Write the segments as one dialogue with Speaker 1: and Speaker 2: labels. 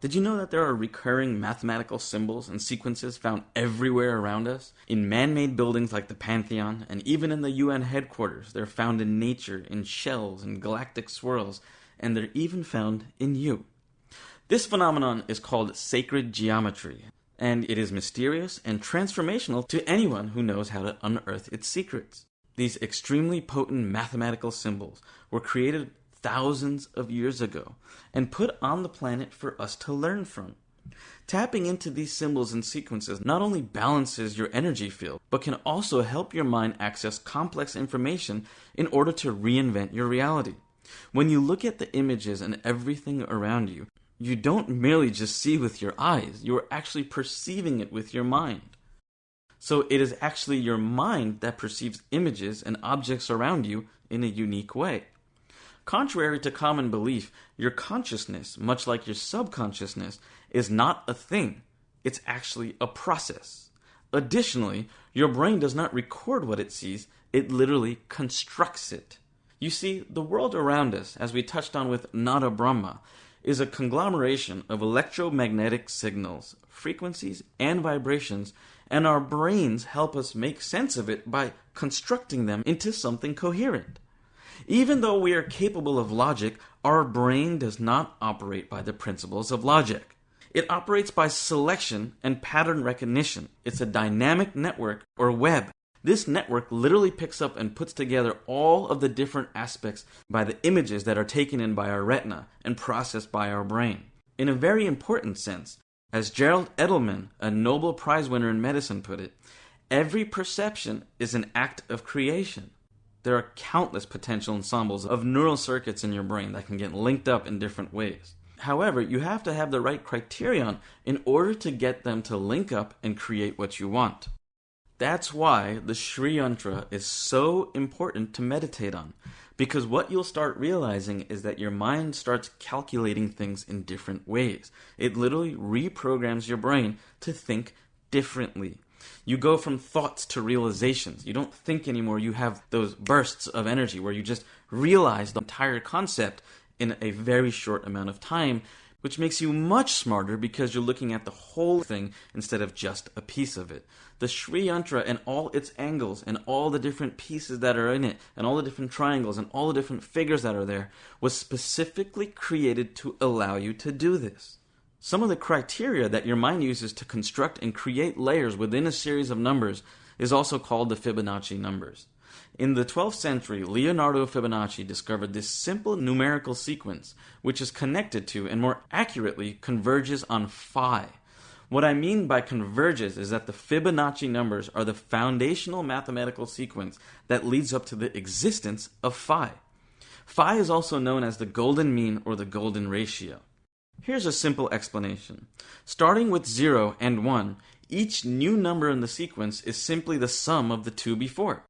Speaker 1: Did you know that there are recurring mathematical symbols and sequences found everywhere around us? In man-made buildings like the Pantheon, and even in the UN headquarters, they're found in nature, in shells, and galactic swirls, and they're even found in you. This phenomenon is called sacred geometry, and it is mysterious and transformational to anyone who knows how to unearth its secrets. These extremely potent mathematical symbols were created thousands of years ago and put on the planet for us to learn from. Tapping into these symbols and sequences not only balances your energy field, but can also help your mind access complex information in order to reinvent your reality. When you look at the images and everything around you, you don't merely just see with your eyes, you are actually perceiving it with your mind. So it is actually your mind that perceives images and objects around you in a unique way. Contrary to common belief, your consciousness, much like your subconsciousness, is not a thing. It's actually a process. Additionally, your brain does not record what it sees, it literally constructs it. You see, the world around us, as we touched on with Nada Brahma, is a conglomeration of electromagnetic signals, frequencies, and vibrations, and our brains help us make sense of it by constructing them into something coherent. Even though we are capable of logic, our brain does not operate by the principles of logic. It operates by selection and pattern recognition. It's a dynamic network or web. This network literally picks up and puts together all of the different aspects by the images that are taken in by our retina and processed by our brain. In a very important sense, as Gerald Edelman, a Nobel Prize winner in medicine, put it, every perception is an act of creation. There are countless potential ensembles of neural circuits in your brain that can get linked up in different ways. However, you have to have the right criterion in order to get them to link up and create what you want. That's why the Sri Yantra is so important to meditate on, because what you'll start realizing is that your mind starts calculating things in different ways. It literally reprograms your brain to think differently. You go from thoughts to realizations. You don't think anymore. You have those bursts of energy where you just realize the entire concept in a very short amount of time, which makes you much smarter because you're looking at the whole thing instead of just a piece of it. The Sri Yantra and all its angles and all the different pieces that are in it and all the different triangles and all the different figures that are there was specifically created to allow you to do this. Some of the criteria that your mind uses to construct and create layers within a series of numbers is also called the Fibonacci numbers. In the 12th century, Leonardo Fibonacci discovered this simple numerical sequence, which is connected to and more accurately converges on phi. What I mean by converges is that the Fibonacci numbers are the foundational mathematical sequence that leads up to the existence of phi. Phi is also known as the golden mean or the golden ratio. Here's a simple explanation. Starting with 0 and 1, each new number in the sequence is simply the sum of the two before.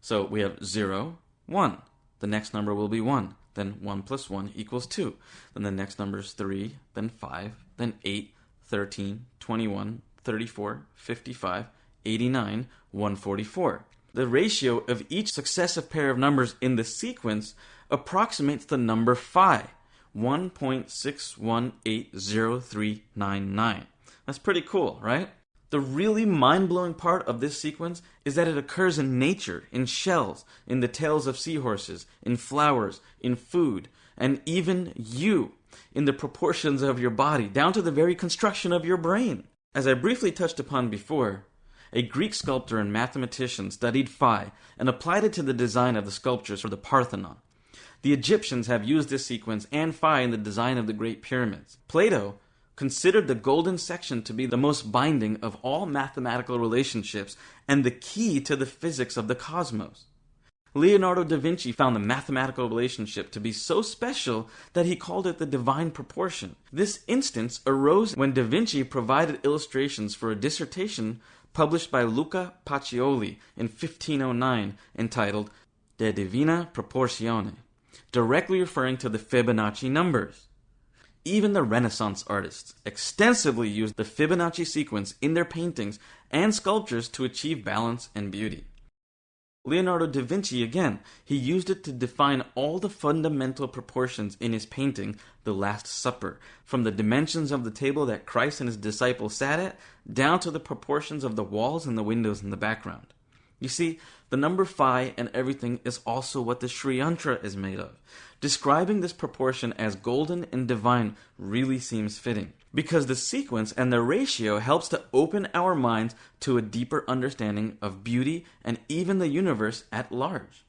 Speaker 1: So we have 0, 1. The next number will be 1. Then 1 plus 1 equals 2. Then the next number is 3, then 5, then 8, 13, 21, 34, 55, 89, 144. The ratio of each successive pair of numbers in the sequence approximates the number phi. 1.618039. That's pretty cool, right? The really mind-blowing part of this sequence is that it occurs in nature, in shells, in the tails of seahorses, in flowers, in food, and even you, in the proportions of your body, down to the very construction of your brain. As I briefly touched upon before, a Greek sculptor and mathematician studied phi and applied it to the design of the sculptures for the Parthenon. The Egyptians have used this sequence and phi in the design of the Great Pyramids. Plato considered the golden section to be the most binding of all mathematical relationships and the key to the physics of the cosmos. Leonardo da Vinci found the mathematical relationship to be so special that he called it the divine proportion. This instance arose when da Vinci provided illustrations for a dissertation published by Luca Pacioli in 1509 entitled De Divina Proportione, directly referring to the Fibonacci numbers. Even the Renaissance artists extensively used the Fibonacci sequence in their paintings and sculptures to achieve balance and beauty. Leonardo da Vinci, again, he used it to define all the fundamental proportions in his painting, The Last Supper, from the dimensions of the table that Christ and his disciples sat at, down to the proportions of the walls and the windows in the background. You see, the number phi and everything is also what the Sri Yantra is made of. Describing this proportion as golden and divine really seems fitting, because the sequence and the ratio helps to open our minds to a deeper understanding of beauty and even the universe at large.